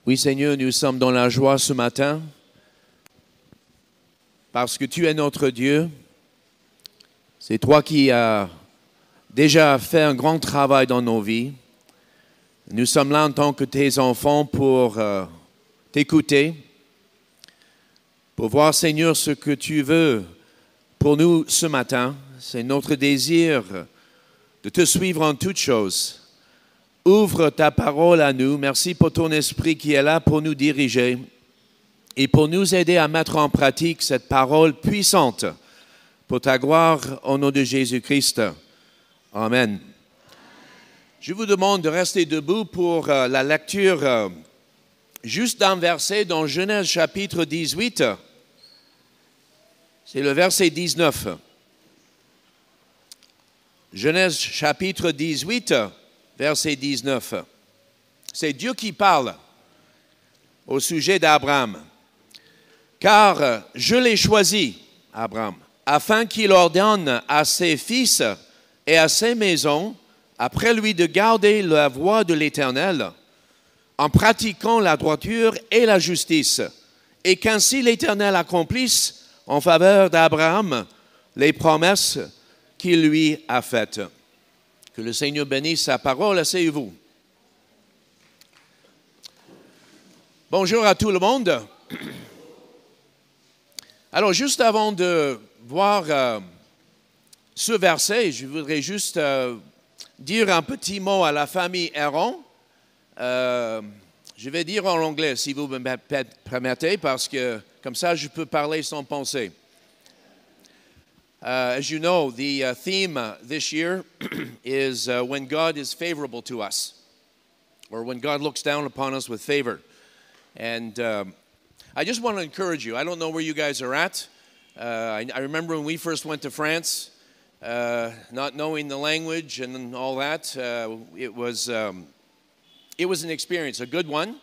Oui, Seigneur, nous sommes dans la joie ce matin parce que tu es notre Dieu. C'est toi qui as déjà fait un grand travail dans nos vies. Nous sommes là en tant que tes enfants pour t'écouter, pour voir, Seigneur, ce que tu veux pour nous ce matin. C'est notre désir de te suivre en toutes choses. Ouvre ta parole à nous. Merci pour ton esprit qui est là pour nous diriger et pour nous aider à mettre en pratique cette parole puissante pour ta gloire au nom de Jésus-Christ. Amen. Je vous demande de rester debout pour la lecture juste d'un verset dans Genèse chapitre 18. C'est le verset 19. Genèse chapitre 18. Verset 19. C'est Dieu qui parle au sujet d'Abraham. Car je l'ai choisi, Abraham, afin qu'il ordonne à ses fils et à ses maisons, après lui, de garder la voie de l'Éternel, en pratiquant la droiture et la justice, et qu'ainsi l'Éternel accomplisse en faveur d'Abraham les promesses qu'il lui a faites. Que le Seigneur bénisse sa parole, asseyez-vous. Bonjour à tout le monde. Alors, juste avant de voir ce verset, je voudrais juste dire un petit mot à la famille Aaron. Je vais dire en anglais, si vous me permettez, parce que comme ça, je peux parler sans penser. As you know, the theme this year is when God is favorable to us, or when God looks down upon us with favor. And I just want to encourage you. I don't know where you guys are at. I remember when we first went to France, not knowing the language and all that. It was an experience, a good one.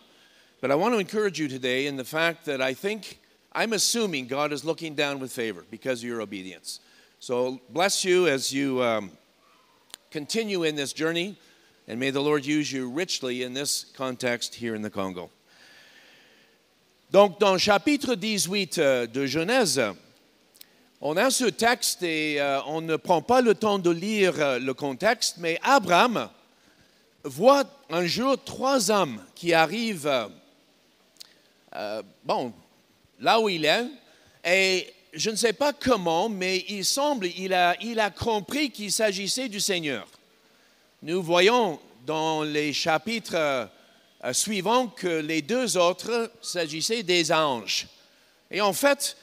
But I want to encourage you today in the fact that I'm assuming God is looking down with favor because of your obedience. So bless you as you continue in this journey, and may the Lord use you richly in this context here in the Congo. Donc, dans le chapitre 18 de Genèse, on a ce texte et on ne prend pas le temps de lire le contexte, mais Abraham voit un jour 3 hommes qui arrivent, là où il est, et je ne sais pas comment, mais il semble, il a compris qu'il s'agissait du Seigneur. Nous voyons dans les chapitres suivants que les 2 autres s'agissaient des anges. Et en fait,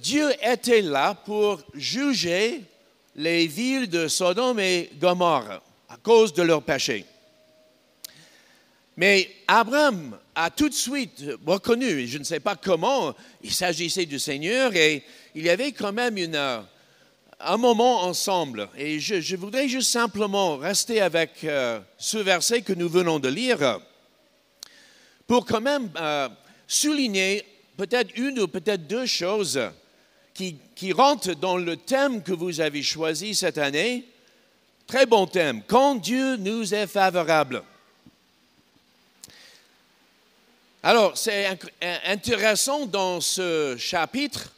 Dieu était là pour juger les villes de Sodome et Gomorrhe à cause de leur péché. Mais Abraham a tout de suite reconnu, et je ne sais pas comment, il s'agissait du Seigneur et il y avait quand même un moment ensemble. Et je voudrais juste simplement rester avec ce verset que nous venons de lire pour quand même souligner peut-être une ou peut-être 2 choses qui rentrent dans le thème que vous avez choisi cette année. Très bon thème, quand Dieu nous est favorable. Alors, c'est intéressant dans ce chapitre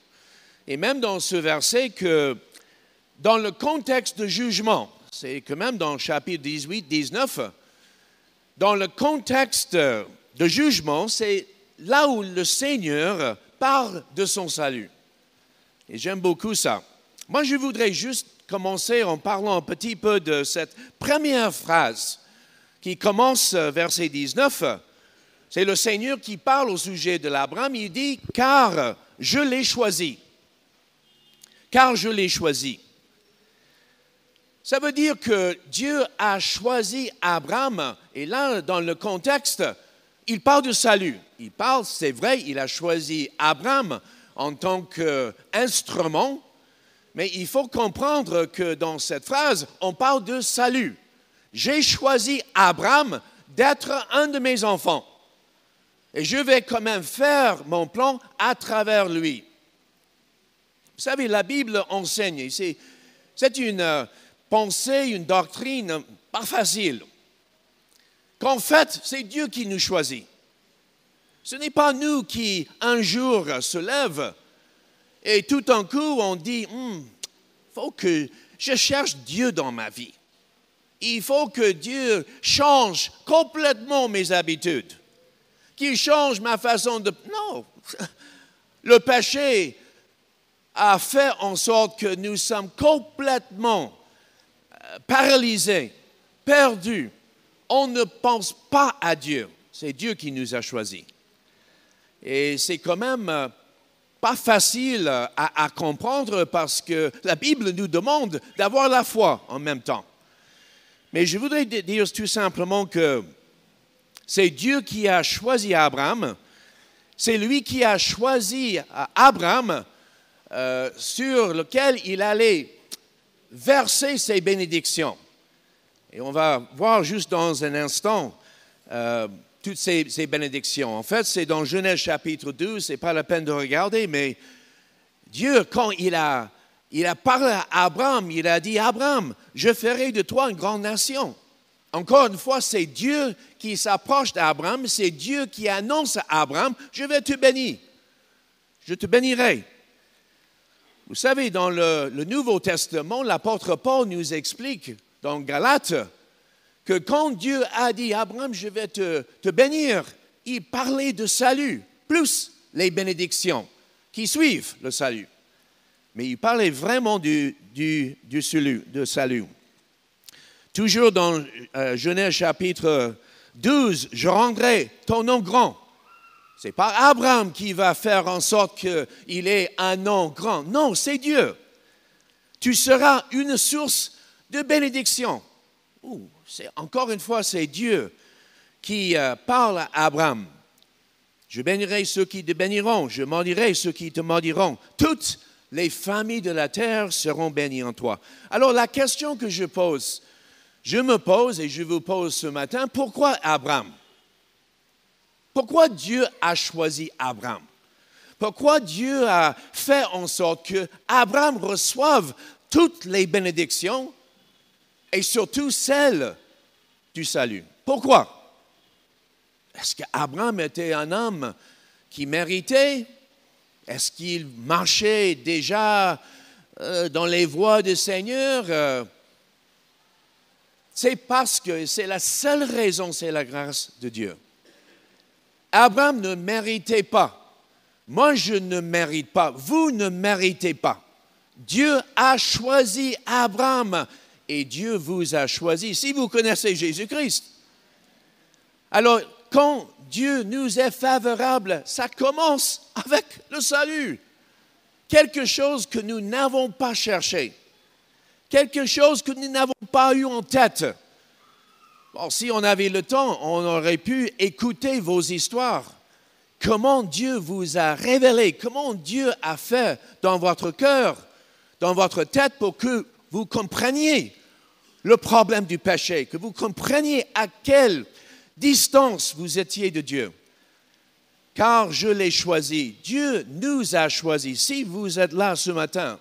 et même dans ce verset que dans le contexte de jugement, c'est quand même dans le chapitre 18, 19, dans le contexte de jugement, c'est là où le Seigneur parle de son salut. Et j'aime beaucoup ça. Moi, je voudrais juste commencer en parlant un petit peu de cette première phrase qui commence verset 19. C'est le Seigneur qui parle au sujet de l'Abraham. Il dit, « Car je l'ai choisi. » Car je l'ai choisi. Ça veut dire que Dieu a choisi Abraham. Et là, dans le contexte, il parle de salut. Il parle, c'est vrai, il a choisi Abraham en tant qu'instrument. Mais il faut comprendre que dans cette phrase, on parle de salut. J'ai choisi Abraham d'être un de mes enfants. Et je vais quand même faire mon plan à travers lui. Vous savez, la Bible enseigne, c'est une pensée, une doctrine pas facile. Qu'en fait, c'est Dieu qui nous choisit. Ce n'est pas nous qui, un jour, se lèvent et tout d'un coup, on dit, faut que je cherche Dieu dans ma vie. Il faut que Dieu change complètement mes habitudes, qu'il change ma façon de... Non, le péché a fait en sorte que nous sommes complètement paralysés, perdus. On ne pense pas à Dieu. C'est Dieu qui nous a choisis. Et c'est quand même pas facile à comprendre parce que la Bible nous demande d'avoir la foi en même temps. Mais je voudrais dire tout simplement que c'est Dieu qui a choisi Abraham. C'est lui qui a choisi Abraham sur lequel il allait verser ses bénédictions. Et on va voir juste dans un instant toutes ces bénédictions. En fait, c'est dans Genèse chapitre 12, ce n'est pas la peine de regarder, mais Dieu, quand il a parlé à Abraham, il a dit, Abraham, je ferai de toi une grande nation. Encore une fois, c'est Dieu qui s'approche d'Abraham, c'est Dieu qui annonce à Abraham, je vais te bénir, je te bénirai. Vous savez, dans le Nouveau Testament, l'apôtre Paul nous explique dans Galates que quand Dieu a dit, Abraham, je vais te bénir, il parlait de salut, plus les bénédictions qui suivent le salut. Mais il parlait vraiment du salut. Toujours dans Genèse chapitre 12, je rendrai ton nom grand. Ce n'est pas Abraham qui va faire en sorte qu'il ait un nom grand. Non, c'est Dieu. Tu seras une source de bénédiction. Encore une fois, c'est Dieu qui parle à Abraham. Je bénirai ceux qui te béniront, je maudirai ceux qui te maudiront. Toutes les familles de la terre seront bénies en toi. Alors la question que je me pose et je vous pose ce matin, pourquoi Abraham? Pourquoi Dieu a choisi Abraham? Pourquoi Dieu a fait en sorte que Abraham reçoive toutes les bénédictions et surtout celles du salut? Pourquoi? Est-ce qu'Abraham était un homme qui méritait? Est-ce qu'il marchait déjà dans les voies du Seigneur? C'est parce que c'est la seule raison, c'est la grâce de Dieu. Abraham ne méritait pas. Moi, je ne mérite pas. Vous ne méritez pas. Dieu a choisi Abraham et Dieu vous a choisi. Si vous connaissez Jésus-Christ, alors quand Dieu nous est favorable, ça commence avec le salut. Quelque chose que nous n'avons pas cherché. Quelque chose que nous n'avons pas eu en tête. Bon, si on avait le temps, on aurait pu écouter vos histoires. Comment Dieu vous a révélé, comment Dieu a fait dans votre cœur, dans votre tête pour que vous compreniez le problème du péché, que vous compreniez à quelle distance vous étiez de Dieu. Car je l'ai choisi. Dieu nous a choisis. Si vous êtes là ce matin,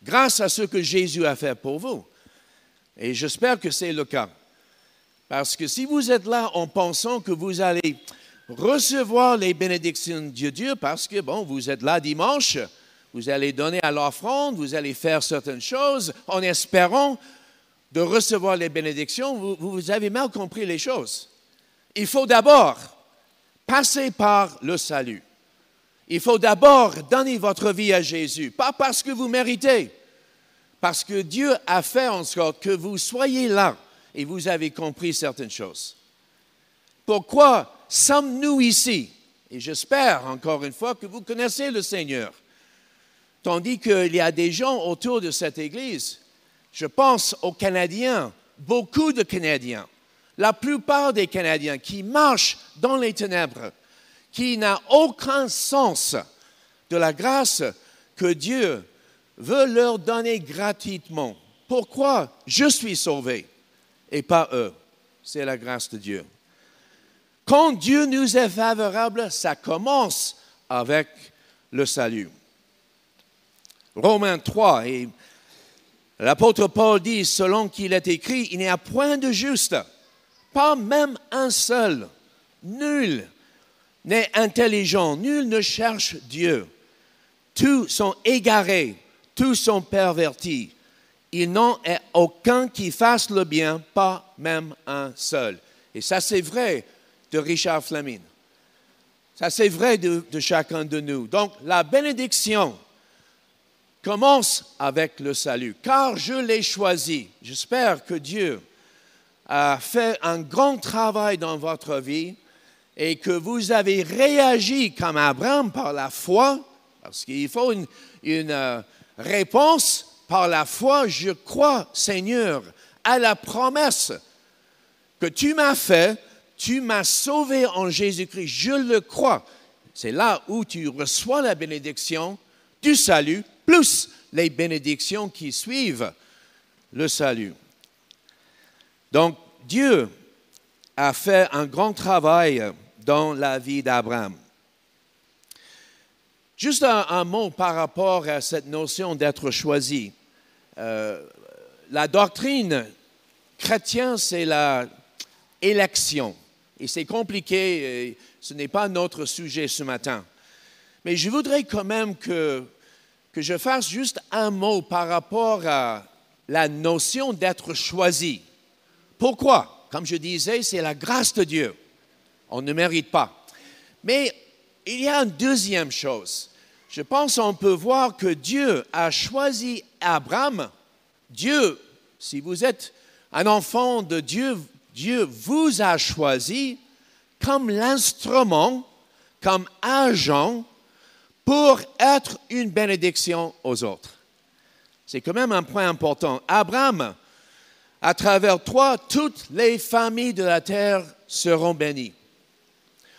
grâce à ce que Jésus a fait pour vous, et j'espère que c'est le cas, parce que si vous êtes là en pensant que vous allez recevoir les bénédictions de Dieu, parce que, bon, vous êtes là dimanche, vous allez donner à l'offrande, vous allez faire certaines choses en espérant de recevoir les bénédictions, vous avez mal compris les choses. Il faut d'abord passer par le salut. Il faut d'abord donner votre vie à Jésus, pas parce que vous méritez, parce que Dieu a fait en sorte que vous soyez là et vous avez compris certaines choses. Pourquoi sommes-nous ici? Et j'espère, encore une fois, que vous connaissez le Seigneur. Tandis qu'il y a des gens autour de cette Église, je pense aux Canadiens, beaucoup de Canadiens, la plupart des Canadiens qui marchent dans les ténèbres, qui n'ont aucun sens de la grâce que Dieu veut leur donner gratuitement. Pourquoi je suis sauvé et pas eux? C'est la grâce de Dieu. Quand Dieu nous est favorable, ça commence avec le salut. Romains 3, et l'apôtre Paul dit, selon qu'il est écrit, il n'y a point de juste, pas même un seul, nul. n'est intelligent, nul ne cherche Dieu. Tous sont égarés, tous sont pervertis. Il n'en est aucun qui fasse le bien, pas même un seul. Et ça, c'est vrai de Richard Fleming. Ça, c'est vrai de chacun de nous. Donc, la bénédiction commence avec le salut. Car je l'ai choisi. J'espère que Dieu a fait un grand travail dans votre vie et que vous avez réagi comme Abraham par la foi, parce qu'il faut une réponse par la foi. Je crois, Seigneur, à la promesse que tu m'as faite. Tu m'as sauvé en Jésus-Christ, je le crois. C'est là où tu reçois la bénédiction du salut, plus les bénédictions qui suivent le salut. Donc, Dieu a fait un grand travail dans la vie d'Abraham. Juste un mot par rapport à cette notion d'être choisi. La doctrine chrétienne, c'est l'élection. Et c'est compliqué, et ce n'est pas notre sujet ce matin. Mais je voudrais quand même que je fasse juste un mot par rapport à la notion d'être choisi. Pourquoi? Comme je disais, c'est la grâce de Dieu. On ne mérite pas. Mais il y a une deuxième chose. Je pense qu'on peut voir que Dieu a choisi Abraham. Dieu, si vous êtes un enfant de Dieu, Dieu vous a choisi comme l'instrument, comme agent pour être une bénédiction aux autres. C'est quand même un point important. Abraham, à travers toi, toutes les familles de la terre seront bénies.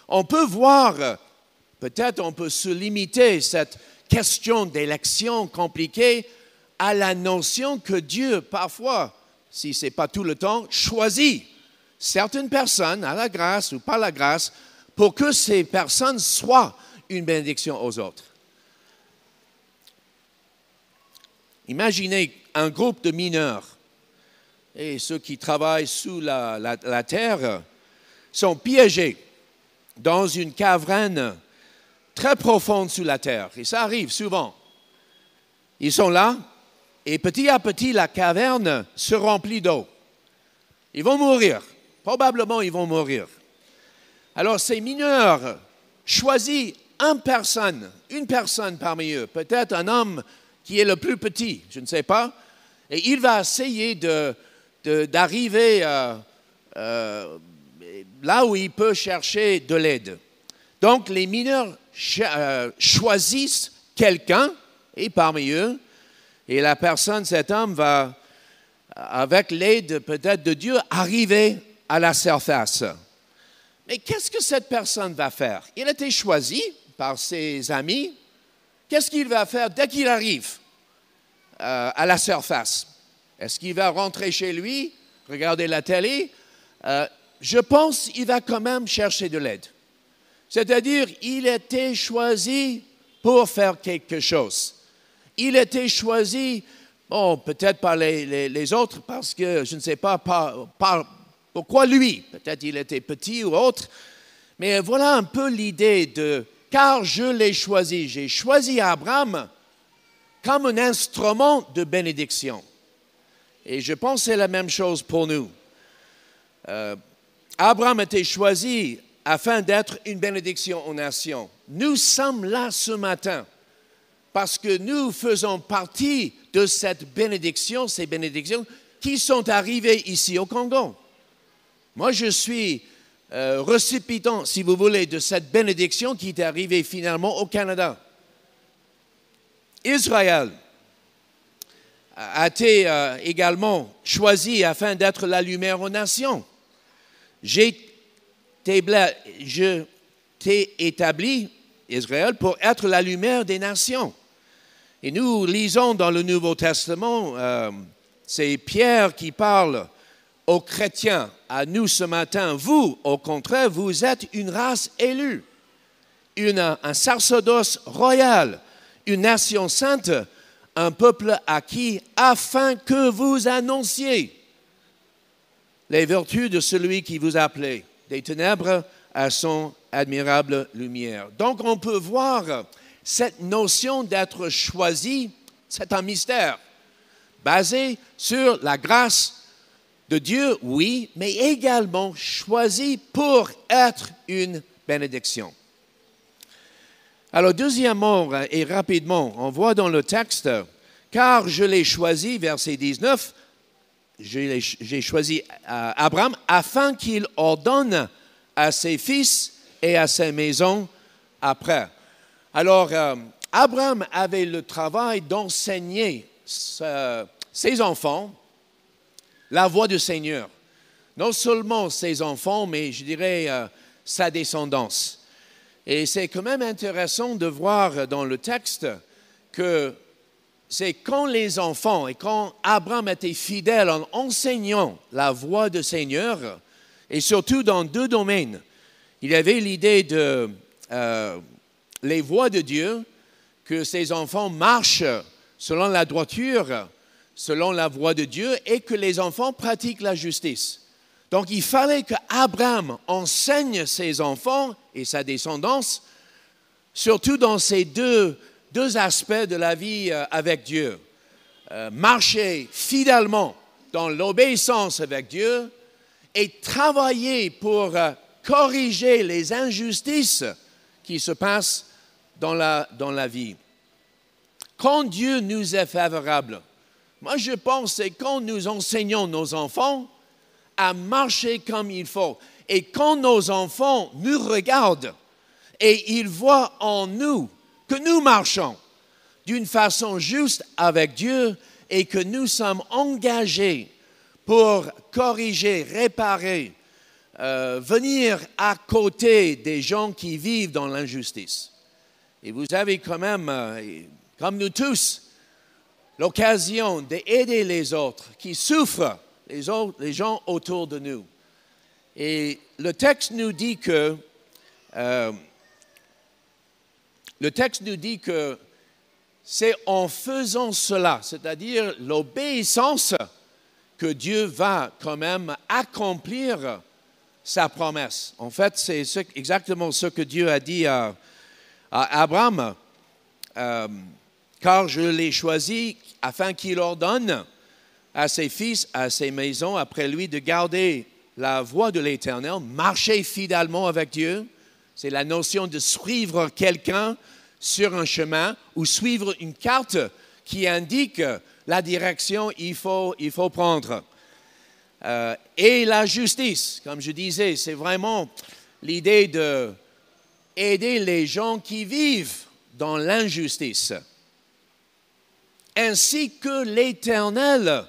On peut voir, peut-être on peut se limiter cette question d'élection compliquée à la notion que Dieu, parfois, si ce n'est pas tout le temps, choisit certaines personnes, à la grâce ou par la grâce, pour que ces personnes soient une bénédiction aux autres. Imaginez un groupe de mineurs, et ceux qui travaillent sous la terre sont piégés dans une caverne très profonde sous la terre. Et ça arrive souvent. Ils sont là, et petit à petit, la caverne se remplit d'eau. Ils vont mourir. Probablement, ils vont mourir. Alors, ces mineurs choisissent une personne parmi eux, peut-être un homme qui est le plus petit, je ne sais pas, et il va essayer d'arriver là où il peut chercher de l'aide. Donc, les mineurs choisissent quelqu'un, et parmi eux, et la personne, cet homme, va, avec l'aide peut-être de Dieu, arriver à la surface. Mais qu'est-ce que cette personne va faire? Il a été choisi par ses amis. Qu'est-ce qu'il va faire dès qu'il arrive à la surface? Est-ce qu'il va rentrer chez lui, regarder la télé? Je pense qu'il va quand même chercher de l'aide. C'est-à-dire, il a été choisi pour faire quelque chose. Il a été choisi, bon, peut-être par les autres, parce que je ne sais pas pourquoi lui. Peut-être il était petit ou autre. Mais voilà un peu l'idée de « car je l'ai choisi ». J'ai choisi Abraham comme un instrument de bénédiction. Et je pense que c'est la même chose pour nous. Abraham a été choisi afin d'être une bénédiction aux nations. Nous sommes là ce matin parce que nous faisons partie de cette bénédiction, ces bénédictions qui sont arrivées ici au Congo. Moi, je suis récipient, si vous voulez, de cette bénédiction qui est arrivée finalement au Canada. Israël a été également choisi afin d'être la lumière aux nations. Je t'ai établi, Israël, pour être la lumière des nations. Et nous lisons dans le Nouveau Testament, c'est Pierre qui parle aux chrétiens, à nous ce matin. Vous, au contraire, vous êtes une race élue, un sacerdoce royal, une nation sainte, un peuple acquis, afin que vous annonciez les vertus de celui qui vous a appelé des ténèbres à son admirable lumière. Donc on peut voir cette notion d'être choisi, c'est un mystère, basé sur la grâce de Dieu, oui, mais également choisi pour être une bénédiction. Alors, deuxièmement, et rapidement, on voit dans le texte, car je l'ai choisi, verset 19, j'ai choisi Abraham afin qu'il ordonne à ses fils et à sa maison après. Alors, Abraham avait le travail d'enseigner ses enfants la voie du Seigneur. Non seulement ses enfants, mais je dirais sa descendance. Et c'est quand même intéressant de voir dans le texte que c'est quand les enfants et quand Abraham était fidèle en enseignant la voie du Seigneur, et surtout dans deux domaines. Il avait l'idée de les voies de Dieu, que ses enfants marchent selon la droiture, selon la voie de Dieu, et que les enfants pratiquent la justice. Donc, il fallait qu'Abraham enseigne ses enfants et sa descendance, surtout dans ces deux aspects de la vie avec Dieu. Marcher fidèlement dans l'obéissance avec Dieu et travailler pour corriger les injustices qui se passent dans la vie. Quand Dieu nous est favorable, moi je pense que c'est quand nous enseignons nos enfants à marcher comme il faut. Et quand nos enfants nous regardent et ils voient en nous que nous marchons d'une façon juste avec Dieu et que nous sommes engagés pour corriger, réparer, venir à côté des gens qui vivent dans l'injustice. Et vous avez quand même, comme nous tous, l'occasion d'aider les autres qui souffrent, les gens autour de nous. Et le texte nous dit que c'est en faisant cela, c'est-à-dire l'obéissance, que Dieu va quand même accomplir sa promesse. En fait, c'est exactement ce que Dieu a dit à Abraham, car je l'ai choisi afin qu'il ordonne à ses fils, à ses maisons, après lui, de garder la voie de l'Éternel, marcher fidèlement avec Dieu. C'est la notion de suivre quelqu'un sur un chemin ou suivre une carte qui indique la direction qu'il faut prendre. Et la justice, comme je disais, c'est vraiment l'idée d'aider les gens qui vivent dans l'injustice, ainsi que l'Éternel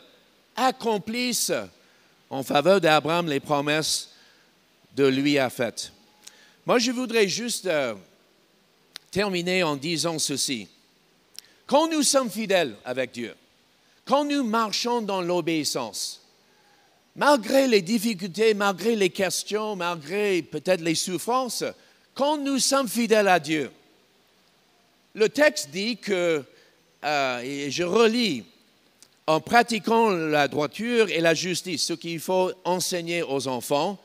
accomplisse en faveur d'Abraham les promesses de lui a faites. Moi, je voudrais juste terminer en disant ceci. Quand nous sommes fidèles avec Dieu, quand nous marchons dans l'obéissance, malgré les difficultés, malgré les questions, malgré peut-être les souffrances, quand nous sommes fidèles à Dieu, le texte dit que, et je relis, en pratiquant la droiture et la justice, ce qu'il faut enseigner aux enfants,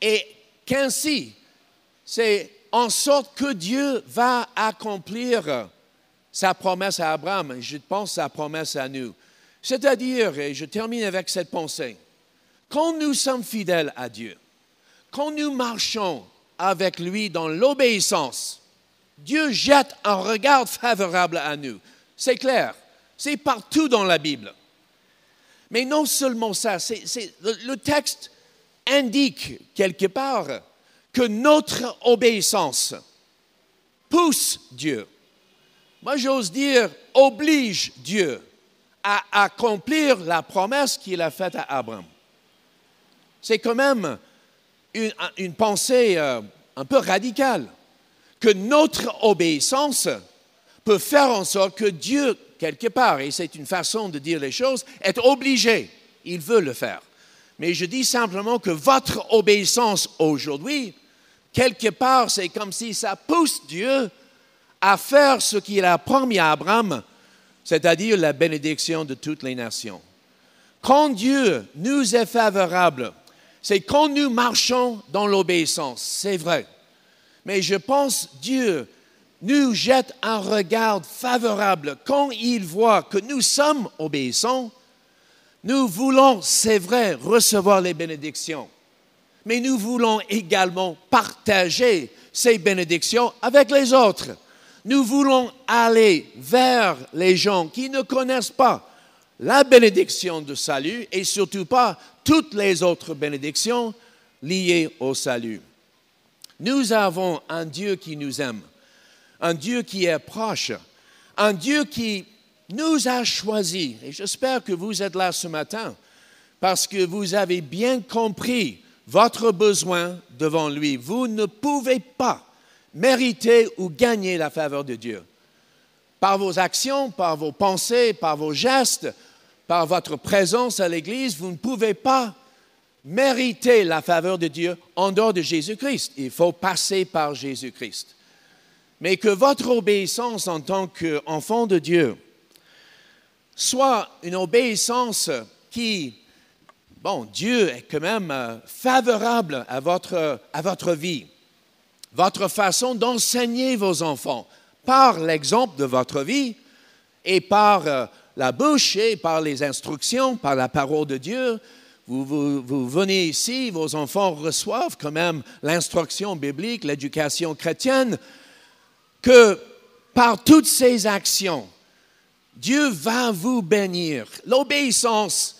et qu'ainsi, c'est en sorte que Dieu va accomplir sa promesse à Abraham, et je pense sa promesse à nous. C'est-à-dire, et je termine avec cette pensée, quand nous sommes fidèles à Dieu, quand nous marchons avec lui dans l'obéissance, Dieu jette un regard favorable à nous. C'est clair. C'est partout dans la Bible. Mais non seulement ça, le texte indique quelque part que notre obéissance pousse Dieu. Moi, j'ose dire, oblige Dieu à accomplir la promesse qu'il a faite à Abraham. C'est quand même une pensée un peu radicale, que notre obéissance peut faire en sorte que Dieu, quelque part, et c'est une façon de dire les choses, est obligé, il veut le faire. Mais je dis simplement que votre obéissance aujourd'hui, quelque part, c'est comme si ça pousse Dieu à faire ce qu'il a promis à Abraham, c'est-à-dire la bénédiction de toutes les nations. Quand Dieu nous est favorable, c'est quand nous marchons dans l'obéissance, c'est vrai. Mais je pense que Dieu nous jette un regard favorable quand il voit que nous sommes obéissants. Nous voulons, c'est vrai, recevoir les bénédictions, mais nous voulons également partager ces bénédictions avec les autres. Nous voulons aller vers les gens qui ne connaissent pas la bénédiction du salut et surtout pas toutes les autres bénédictions liées au salut. Nous avons un Dieu qui nous aime, un Dieu qui est proche, un Dieu qui nous a choisis. Et j'espère que vous êtes là ce matin parce que vous avez bien compris votre besoin devant lui. Vous ne pouvez pas mériter ou gagner la faveur de Dieu. Par vos actions, par vos pensées, par vos gestes, par votre présence à l'Église, vous ne pouvez pas mériter la faveur de Dieu en dehors de Jésus-Christ. Il faut passer par Jésus-Christ. Mais que votre obéissance en tant qu'enfant de Dieu soit une obéissance qui, Dieu est quand même favorable à votre vie, votre façon d'enseigner vos enfants par l'exemple de votre vie et par la bouche et par les instructions, par la parole de Dieu. Vous venez ici, vos enfants reçoivent quand même l'instruction biblique, l'éducation chrétienne, que par toutes ces actions, Dieu va vous bénir. L'obéissance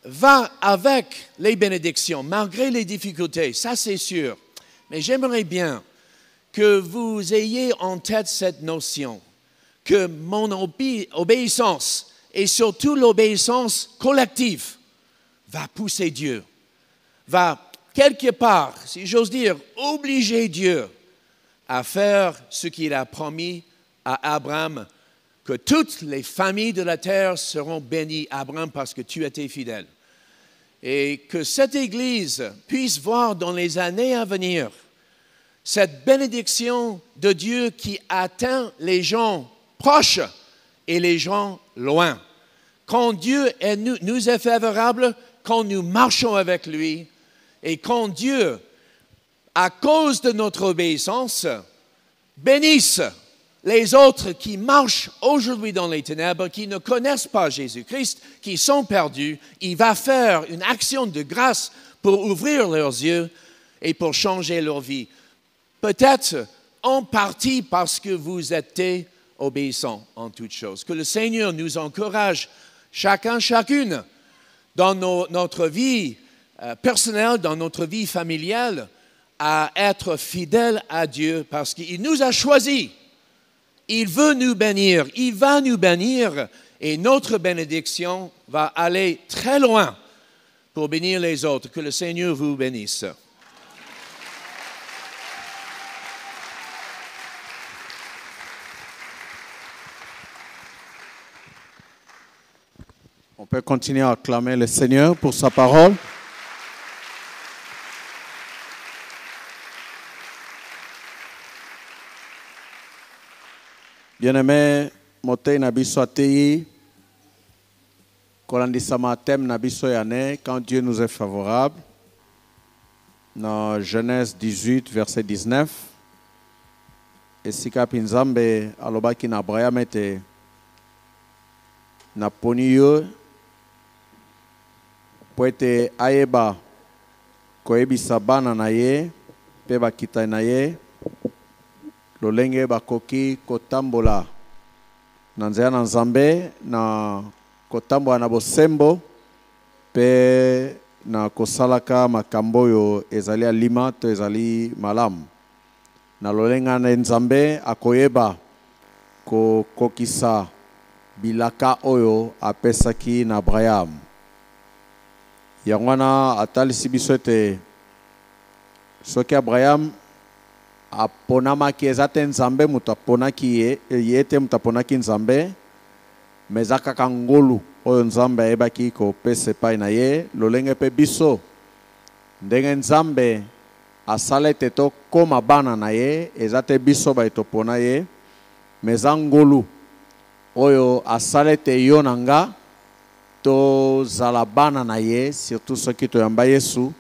va avec les bénédictions, malgré les difficultés, ça c'est sûr. Mais j'aimerais bien que vous ayez en tête cette notion, que mon obéissance, et surtout l'obéissance collective, va pousser Dieu, va quelque part, si j'ose dire, obliger Dieu à faire ce qu'il a promis à Abraham, que toutes les familles de la terre seront bénies, Abraham, parce que tu étais fidèle. Et que cette Église puisse voir dans les années à venir cette bénédiction de Dieu qui atteint les gens proches et les gens loin. Quand Dieu nous est favorable, quand nous marchons avec lui, et quand Dieu, à cause de notre obéissance, bénisse les autres qui marchent aujourd'hui dans les ténèbres, qui ne connaissent pas Jésus-Christ, qui sont perdus, il va faire une action de grâce pour ouvrir leurs yeux et pour changer leur vie. Peut-être en partie parce que vous êtes obéissants en toutes choses. Que le Seigneur nous encourage, chacune, dans notre vie personnelle, dans notre vie familiale, à être fidèles à Dieu parce qu'il nous a choisis. Il veut nous bénir, il va nous bénir et notre bénédiction va aller très loin pour bénir les autres. Que le Seigneur vous bénisse. On peut continuer à acclamer le Seigneur pour sa parole. Bien-aimé, motei na biso atei kolandisa matem na biso yane quand Dieu nous est favorable. Dans Genèse 18 verset 19. Esika pinzambe alobaki na Abraham ete na poni yo po ete ayeba koyebisa bana na ye mpe bakita na ye lolenge bakoki kotambola na nzela na Nzambe na kotambola na bosembo mpe na kosalaka makambo oyo ezali alima to ezali malamu na lolenga na Nzambe akoyeba kokokisa bilaka oyo apesaki na Abraham. Yango wana atalisi biso ete soki Abraham aponamaki eza te Nzambe moto aponaki ye te moto aponaki Nzambe me eza kaka ngolu oyo Nzambe ayebaki kopesa epai na ye lolenge mpe biso ndenge Nzambe asala ete tokoma bana na ye eza te biso baye topona ye me eza ngolu oyo asala ete yo na nga tozala bana na ye surtout soki toyamba Yesu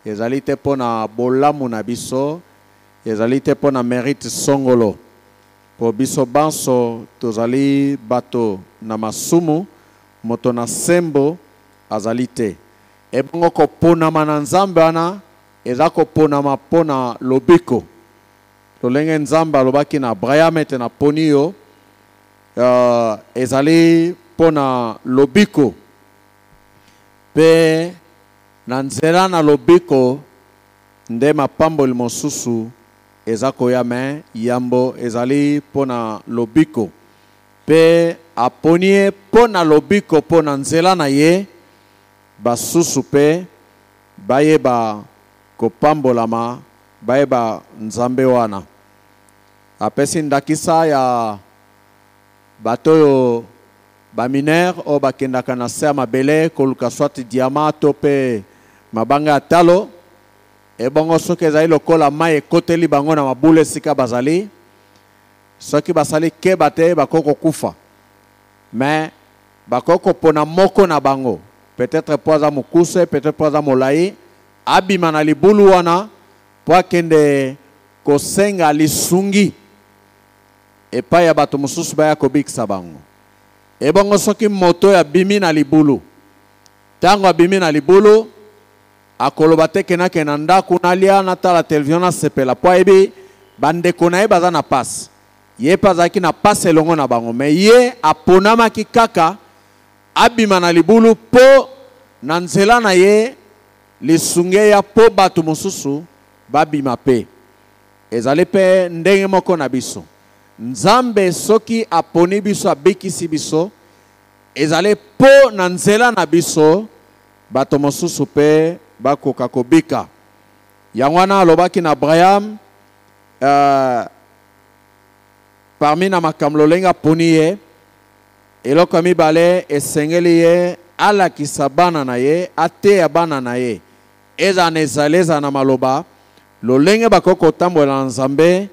ezali te pona bolamu na biso, ezali te pona mérite songolo. Po biso banso tozali bato na masumu, moto na sembo azali te. Ebongo koponama na Nzambe wana eza koponama pona lobiko. Lolenge Nzambe alobaki na Abraham ete na poni yo ezali pona lobiko. Pe na nzela na lobiko nde mapamboli mosusu eza koya me yambo ezali pona lobiko. Pe aponie pona lobiko pona nzela na ye basusu pe bayeba kopambolama bayeba Nzambe wana. Apesi ndakisa ya batoyo baminere o bakendaka na se ya mabele koluka swati diamant to pe mabanga ya talo. Ebongo soki ezali lokola mai ekoteli bango na mabule esika bazali, soki basali keba te bakoko kufa. Mais bakoko pona moko na bango, peut-être po aza mokuse, peut-être po aza molai, abima na libulu wana po akende kosenga lisungi epai ya bato mosusu baya kobikisa bango. Ebongo soki moto ya bimi na libulu, tango abimi na libulu akoloba te kenake na ndako nalia natala television na sepela po ebi bandeko na ye baza na pasi. Ye pazaki na pasi elongo na bango, me ye aponamaki kaka abima na libulu po na nzela na ye lisunge ya po bato mosusu babima pe. Ezali pe ndenge moko na biso. Nzambe soki aponi biso abikisi biso, ezali po na nzela na biso bato mosusu pe bakoka kobika. Yango wana alobaki na Abraham parmi na makambo lolenge aponi ye, eloko mibale esengeli ye alakisa bana na ye, ateya bana na ye. Eza na ezali eza na maloba lolenge bakoko kotambola na Nzambe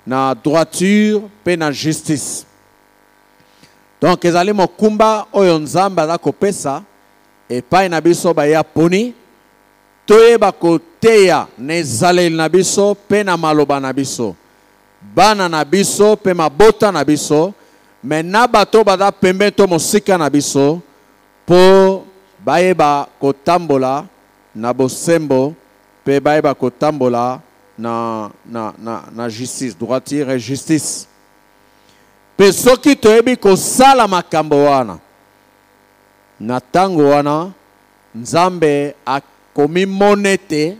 na droiture pe na justice. Donc ezali mokumba oyo Nzambe aza kopesa epai na biso baya poni, toyeba koteya na ezaleli na biso pe na maloba na biso, bana na biso pe mabota na biso, mena bato bada pembe to mosika na biso po bayeba kotambola na bosembo pe bayeba kotambola na justice, droiture et justice. Pe soki toyebi kosala makambo wana na tango wana Nzambe akomi monete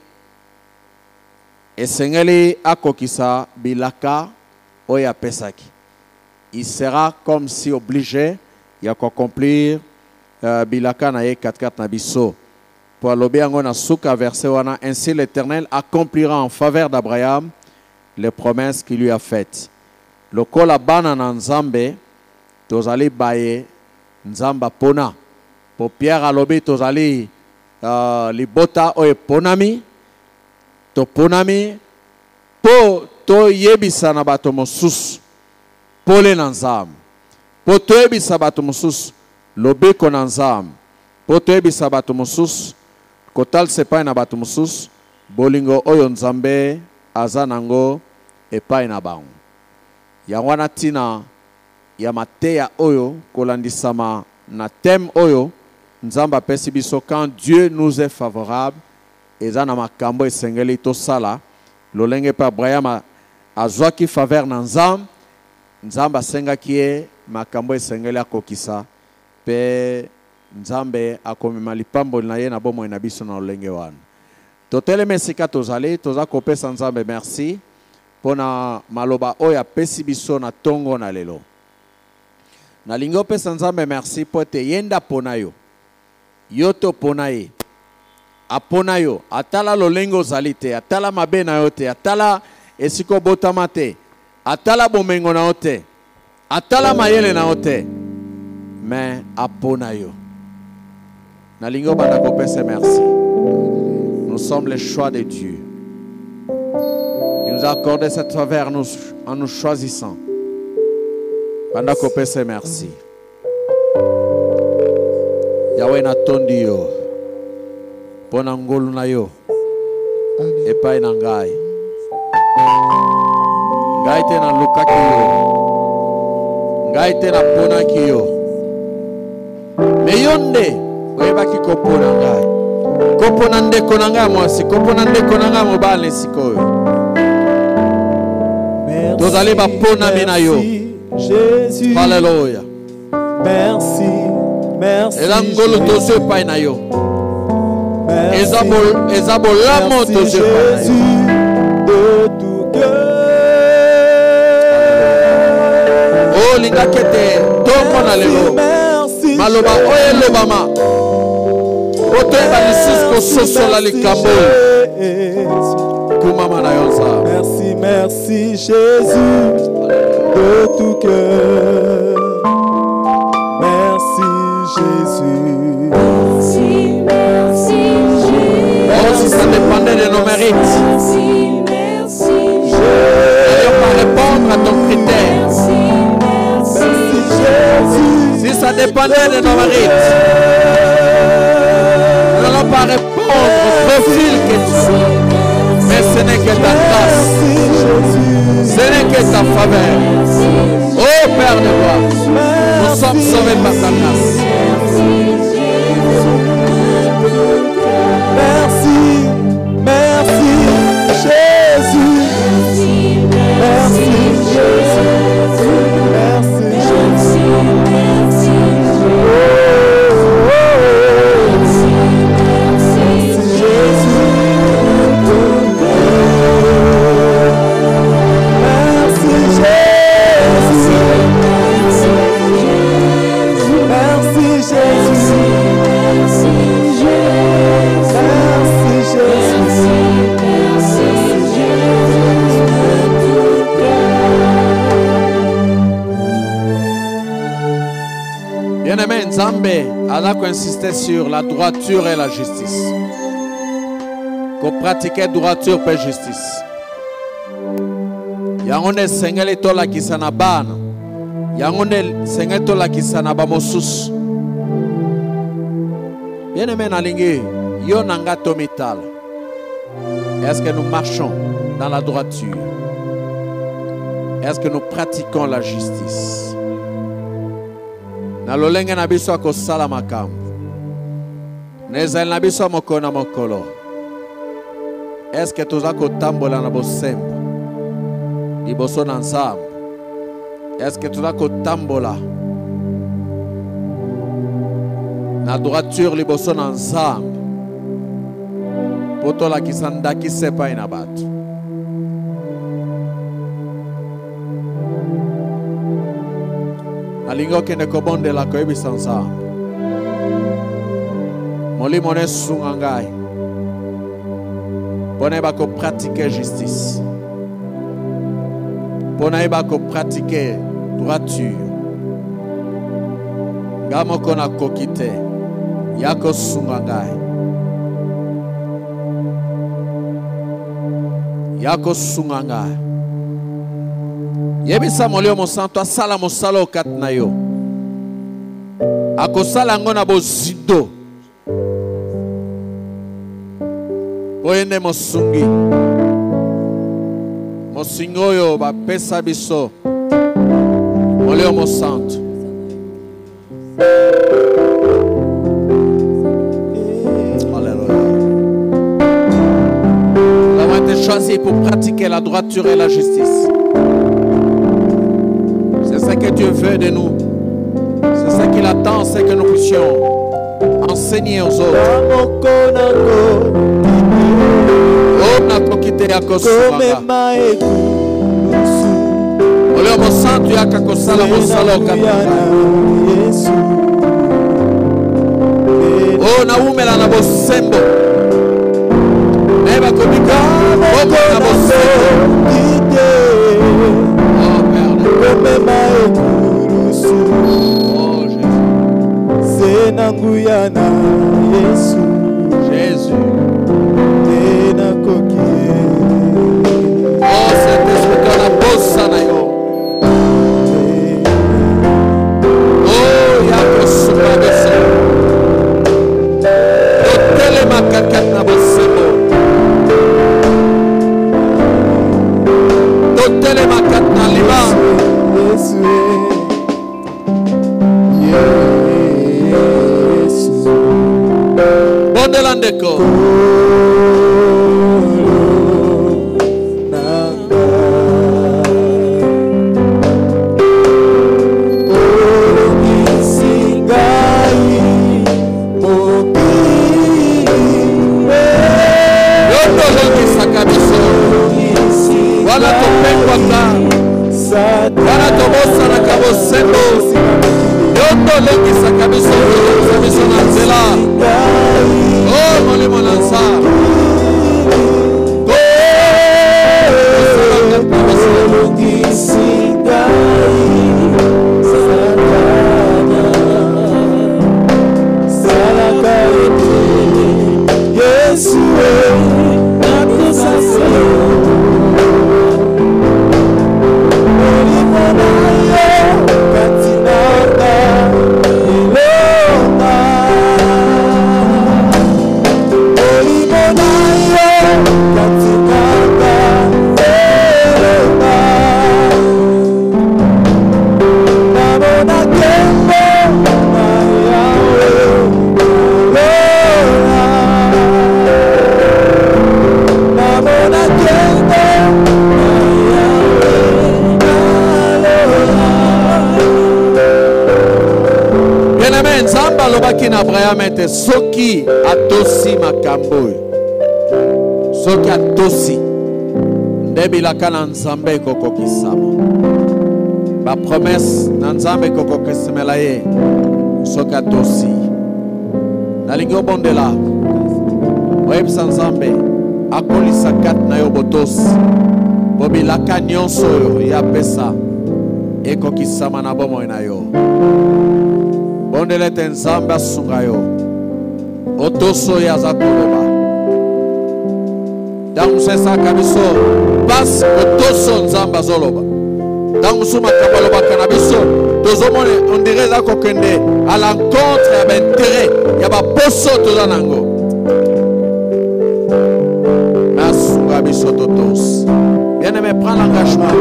esengeli akokisa bilaka oya pesaki. Il sera comme si obligé ya accomplir bilaka na ye 4-4 na biso. Pour alobi yango na suka verset wana, ainsi l'Éternel accomplira en faveur d'Abraham les promesses qu'il lui a faites. Lokola bana na Nzambe tozali baye Nzamba pona. Po Pierre alobi tozali libota oye ponami, to ponami po to yebisa na bato mosusu pole na Nzambe, po to yebisa bato mosusu lobeko na Nzambe, po to yebisa bato mosusu kotal sepai na bato mosusu bolingo oyo Nzambe aza nango epai na bango. Yango wana tina ya mateya oyo kolandisama na thème oyo Nzamba pesi biso quand Dieu nous est favorable, eza na makambo esengeli tosala lolenge pa Abraham azwaki faveur na Nzambe, Nzamba sengaki ye makambo esengeli akokisa pe Nzambe akomema lipamboli na ye na bomoi na biso na lolenge wana. Totelemi esika tozali toza kopesa Nzambe merci pona maloba oyo apesi biso na tongo na lelo. Nalingi opesa Nzambe merci po ete yenda pona yo. Yo to pona ye. Apona yo. Atala lolenge ozali te. Atala mabe na yo te. Atala esiko botama te. Atala bomengo na yo te. Atala mayele na yo te. Mais apona yo. Nalingi obanda kopesa merci. Nous sommes les choix de Dieu. Il nous a accordé cette faveur en nous choisissant. Banda kopesa merci. Yahweh na tondi yo. Pona ngolu na yo. epai na ngai. Ngai te na lukaki yo. Ngai te na ponaki yo. Me yonde oyebaki kopona ngai. Kopona ndeko na ngai mwasi, kopona ndeko na ngai mobali sikoyo. Tozali bapona mina yo. Jésus. Alléluia. Merci, merci. Elangolo tozo epai na yo. Merci, Ezabolamo merci tozo epai na yo. Jésus de tout cœur. Oh lingakete tombo na lelo. Merci, Maloba oye lobama. Otoyeba lisusu kososola likambo. Kumama na yo nzambe. merci, merci Jésus de tout cœur. Merci Jésus. Merci, merci Jésus. Oh si ça dépendait de nos mérites. Merci, merci N'allons pas répondre à ton critère. Merci, merci Merci Jésus. Si ça dépendait de nos mérites, nous n'allons pas répondre au profil que tu as. Mais ce n'est que ta grâce, Merci Jésus. ce n'est que ta faveur. Oh Père de gloire, nous sommes sauvés par ta grâce. Merci, merci Jésus. Merci Jésus. Merci Jésus. Bien-aimé, Nzambe a insisté sur la droiture et la justice. Qu'on pratiquait droiture et justice. Yangone sengeli tola kisana bana. Yangone sengeli tola kisana bamosus. Bien-aimé nalingi, yo nanga tomital. Est-ce que nous marchons dans la droiture? Est-ce que nous pratiquons la justice? Na lolenge na biso akosala makambo. Nezali na biso mokolo na mokolo. Est-ce que toza kotambola na bosembo? Liboso na Nzambe. Est-ce que toza kotambola na droiture liboso na Nzambe? Poto la kisandaki sepa ina batu. Alingo kende kobonde la koyebisa Nzambe. Molimo ne sunga ngai. Pona eba ko pratiquer justice. Pona eba ko pratiquer droiture. Ngamo kona kokite. Yako sunga ngai. Yako sunga ngai. Yebisa molio mosanto asala mosala okat na yo. Akosala ngo na bozido. Oyende mosungi. Mosingo yo ba pesa biso. Molio mosanto. Alléluia. Nous avons été choisis pour pratiquer la droiture et la justice. C'est ce que Dieu veut de nous. C'est ce qu'il attend, c'est que nous puissions enseigner aux autres. Oh, nakokite yakosumaka. Oleo mosantu yakakosala mosala okataka. Oh, naumela na bosembo. Neba komika, oko na bosembo. Oh, Père de Dieu. Oh, Jésus. Jésus. Oh, Saint-Esprit, tu as la bossa na yo. Oh, yako supa bese. Otele makakat na bosebo. Abraham était soki atosi makambo soki atosi ndebilaka na nzambe kokokisama ba promesse na nzambe kokokisimela ye soki atosi nalingi obondela oyebisa nzambe akolisa kati na yo botosi bobilaka nyonso oyo ya pesa ekokisama na bomoi na yo. Bondele te nzambe asunga yo otoso ya za koloba ntango sesaka biso pasi otoso nzambe azoloba ntango mosusu makambo alobaka na biso tozomona ondire eza kokende à l'encontre ya baintere ya baposo toza nango asunga biso totosi. Bien-aimé, prends l'engagement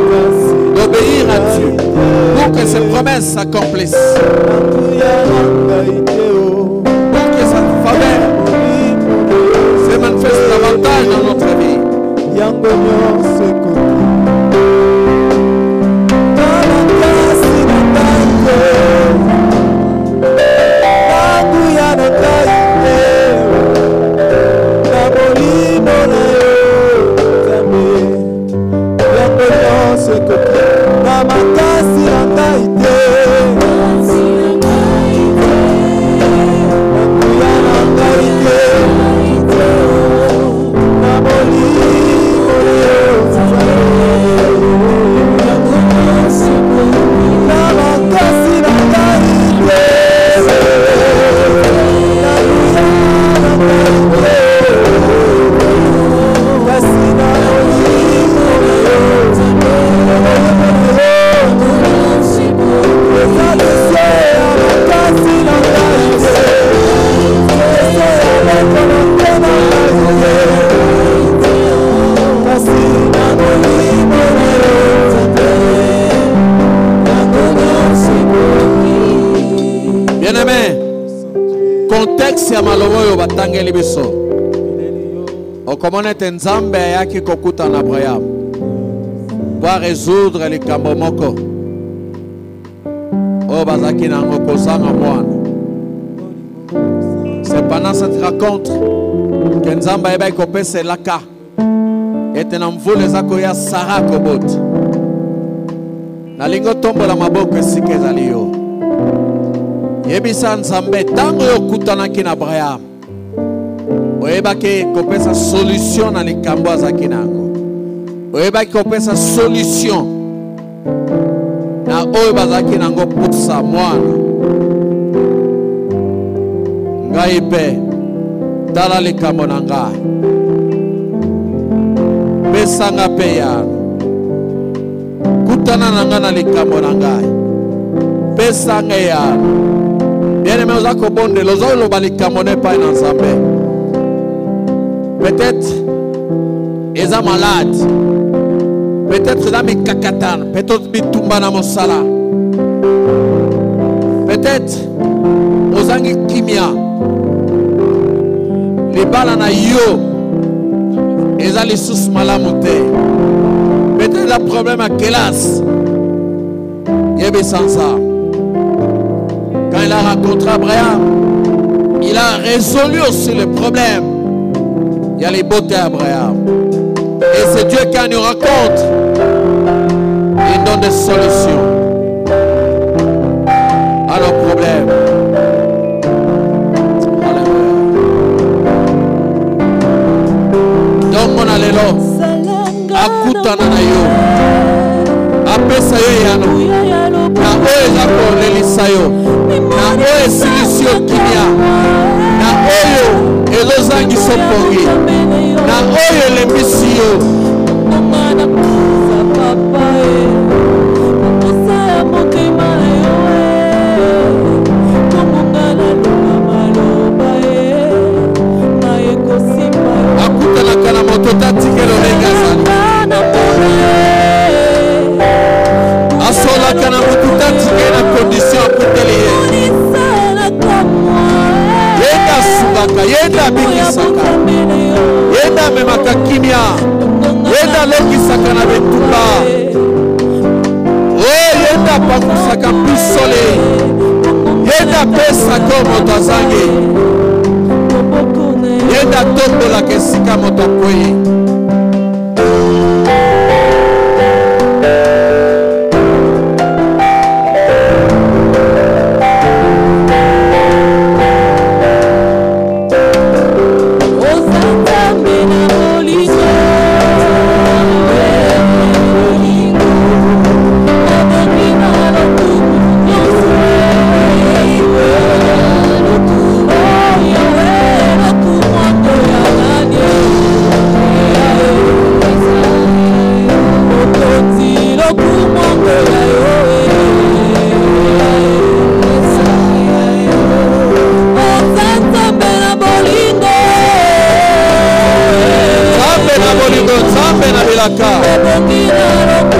d'obéir à Dieu pour que ses promesses s'accomplissent. Pour que sa faveur se manifeste davantage dans notre vie. Batangeli biso okomona ete nzambe ayaki kokuta na Abraham pour résoudre likambo moko oyo bazalaki nango kozanga mwana. C'est pendant cette rencontre que nzambe ayebaki kopesa elaka ete na mvula eza koya Sara kobota. Nalingi otombola maboko esika ezali yo yebisa nzambe ntango oyo okutanaki na Abraham oyebaki kopesa solution na likambo azalaki nango oyebaki kopesa solution na oyo bazalaki nango pusa mwana. Ngai mpe tala likambo na ngai pesanga mpe yano kutana na ngai na likambo na ngai pesanga yano. Bien-aimé, oza kobondela oza oloba likambo na epai na nzambe. Peut-être eza malade, peut-être eza mikakatana, peut-être bitumba na mosala, peut-être ozangi kimia libala na yo eza lisusu malamu te. Peut-être un problème à classe. Yebe sans ça. Quand il a rencontré Abraham, il a résolu aussi le problème. Il y a les beautés à Abraham. Et c'est Dieu qui nous raconte. Il donne des solutions à nos problèmes. Donc on a l'élo. Akutana na yo. Apesa yo yano. Na oyo zako lelisa yo. Na oyo silisio kimia. Na oyo elozangi sopongi. Na oyo lembisi yo. Akutana kana moto tatikelo legazali. Asola kana moto tatikela condition akuteliye. Yenda subaka, yenda bikisaka. Yenda memaka kimia. Yenda lokisaka na betumba. Oh, yenda pakusaka pisole. Yenda pesa komo tazange. Yenda tombo la kesika motokoye. Zambe na bilaka.